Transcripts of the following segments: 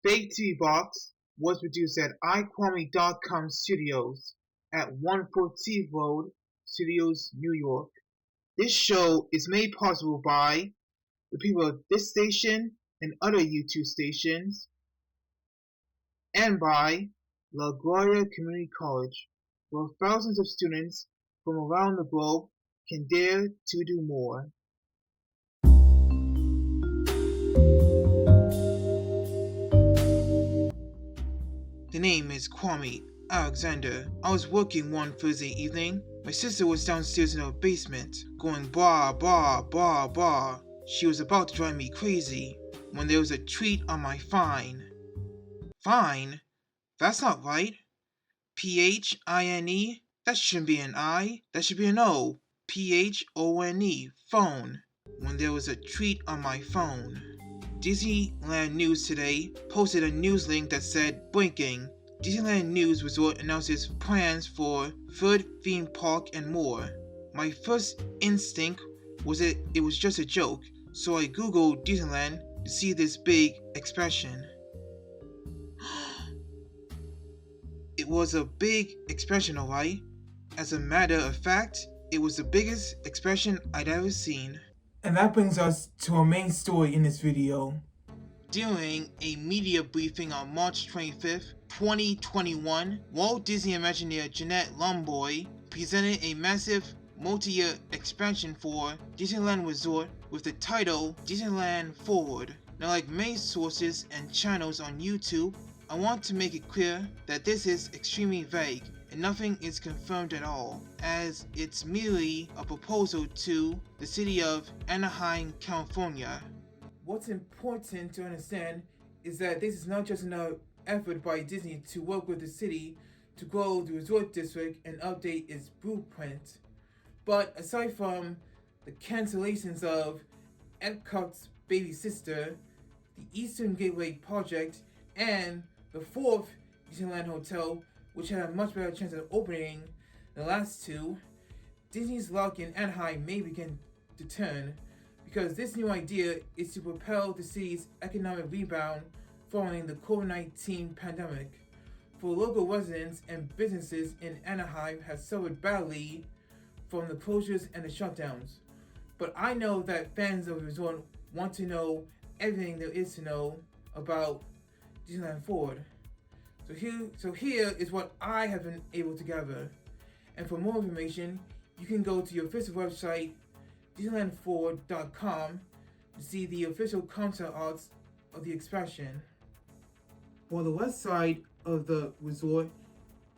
FakeTV Box was produced at iQuami.com Studios at 114 Road, Studios, New York. This show is made possible by the people of this station and other YouTube stations, and by La Gloria Community College, where thousands of students from around the globe can dare to do more. The name is Kwame Alexander. I was working one Thursday evening. My sister was downstairs in her basement, going blah blah blah blah. She was about to drive me crazy when there was a tweet on my phone. Fine? That's not right. P-H-I-N-E? That shouldn't be an I. That should be an O. P-H-O-N-E. Phone. When there was a tweet on my phone. Disneyland News today posted a news link that said, blinking, Disneyland News Resort announces plans for third theme park and more. My first instinct was that it was just a joke, so I googled Disneyland to see this big expansion. It was a big expansion, alright. As a matter of fact, it was the biggest expansion I'd ever seen. And that brings us to our main story in this video. During a media briefing on March 25th, 2021, Walt Disney Imagineer Jeanette Lomboy presented a massive multi-year expansion for Disneyland Resort with the title Disneyland Forward. Now, like many sources and channels on YouTube, I want to make it clear that this is extremely vague and nothing is confirmed at all, as it's merely a proposal to the City of Anaheim, California. What's important to understand is that this is not just another effort by Disney to work with the city to grow the resort district and update its blueprint. But aside from the cancellations of Epcot's Baby Sister, the Eastern Gateway project, and the fourth Disneyland Hotel, which had a much better chance of opening than the last two, Disney's luck in Anaheim may begin to turn, because this new idea is to propel the city's economic rebound following the COVID-19 pandemic. For local residents and businesses in Anaheim have suffered badly from the closures and the shutdowns. But I know that fans of the resort want to know everything there is to know about Disneyland Forward. So here is what I have been able to gather. And for more information, you can go to your official website, DisneylandForward.com, to see the official concept arts of the expansion. While the west side of the resort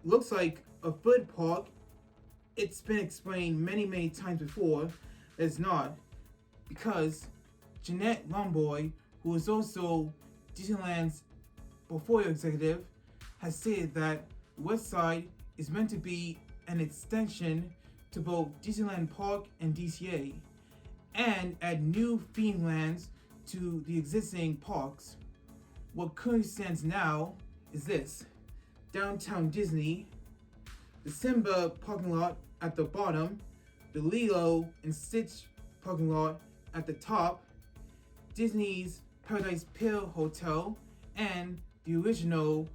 looks like a third park, it's been explained many times before that it's not, because Jeanette Lomboy, who is also Disneyland's portfolio executive, has stated that the west side is meant to be an extension to both Disneyland Park and DCA, and add new theme lands to the existing parks. What currently stands now is this: Downtown Disney, the Simba parking lot at the bottom, the Lilo and Stitch parking lot at the top, Disney's Paradise Pier Hotel, and the original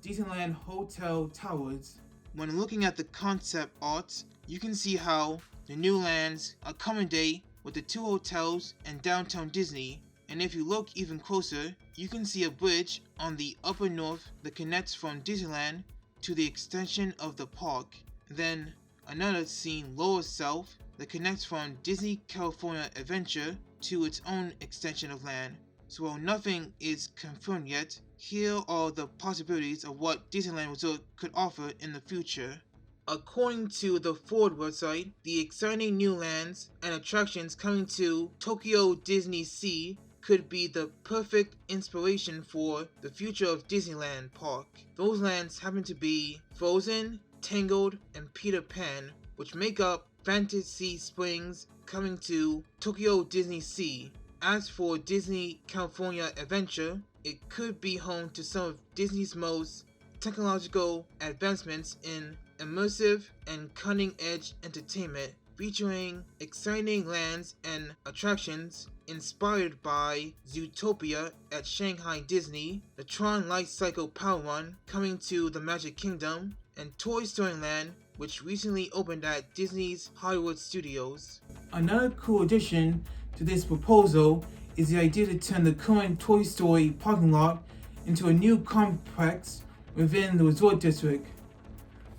Disneyland Hotel Towers. When looking at the concept art, you can see how the new lands accommodate with the two hotels and Downtown Disney. And if you look even closer, you can see a bridge on the upper north that connects from Disneyland to the extension of the park. Then another scene lower south that connects from Disney California Adventure to its own extension of land. So while nothing is confirmed yet, here are the possibilities of what Disneyland Resort could offer in the future. According to the Forward website, the exciting new lands and attractions coming to Tokyo Disney Sea could be the perfect inspiration for the future of Disneyland Park. Those lands happen to be Frozen, Tangled, and Peter Pan, which make up Fantasy Springs coming to Tokyo Disney Sea. As for Disney California Adventure, it could be home to some of Disney's most technological advancements in immersive and cutting-edge entertainment, featuring exciting lands and attractions inspired by Zootopia at Shanghai Disney, the Tron Life Cycle Power Run coming to the Magic Kingdom, and Toy Story Land, which recently opened at Disney's Hollywood Studios. Another cool addition to this proposal is the idea to turn the current Toy Story parking lot into a new complex within the resort district.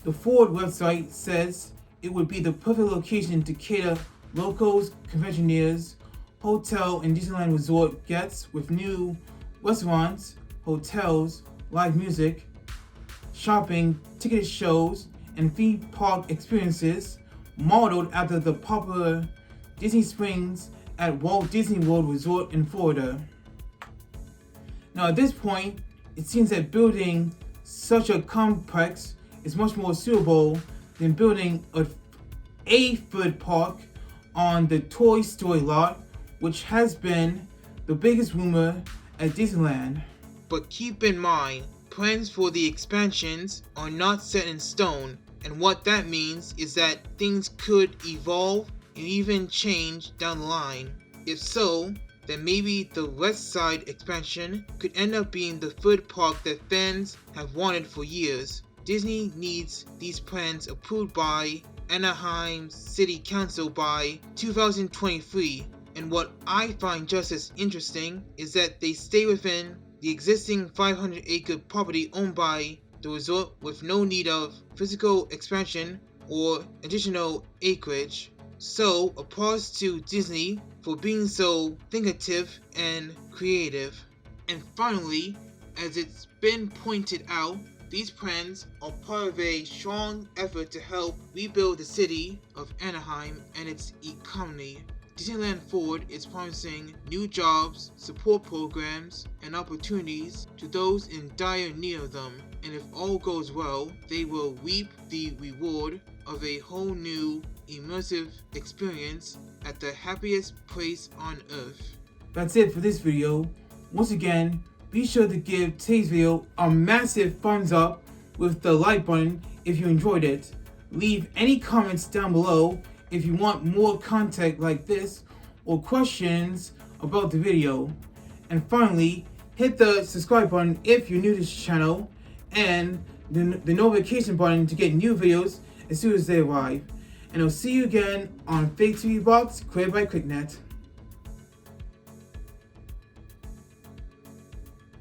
The Forward website says it would be the perfect location to cater locals, conventioneers, hotel and Disneyland Resort guests with new restaurants, hotels, live music, shopping, ticketed shows, and theme park experiences modeled after the popular Disney Springs at Walt Disney World Resort in Florida. Now at this point, it seems that building such a complex is much more suitable than building a food park on the Toy Story lot, which has been the biggest rumor at Disneyland. But keep in mind, plans for the expansions are not set in stone, and what that means is that things could evolve and even change down the line. If so, then maybe the West Side expansion could end up being the food park that fans have wanted for years. Disney needs these plans approved by Anaheim City Council by 2023, and what I find just as interesting is that they stay within the existing 500-acre property owned by the resort with no need of physical expansion or additional acreage. So, applause to Disney for being so thinkative and creative. And finally, as it's been pointed out, these plans are part of a strong effort to help rebuild the city of Anaheim and its economy. Disneyland Forward is promising new jobs, support programs, and opportunities to those in dire need of them, and if all goes well, they will reap the reward of a whole new, immersive experience at the happiest place on earth. That's it for this video. Once again, be sure to give today's video a massive thumbs up with the like button if you enjoyed it. Leave any comments down below if you want more content like this or questions about the video. And finally, hit the subscribe button if you're new to this channel and the notification button to get new videos as soon as they arrive. And I'll see you again on FakeTV Box created by KlickNet.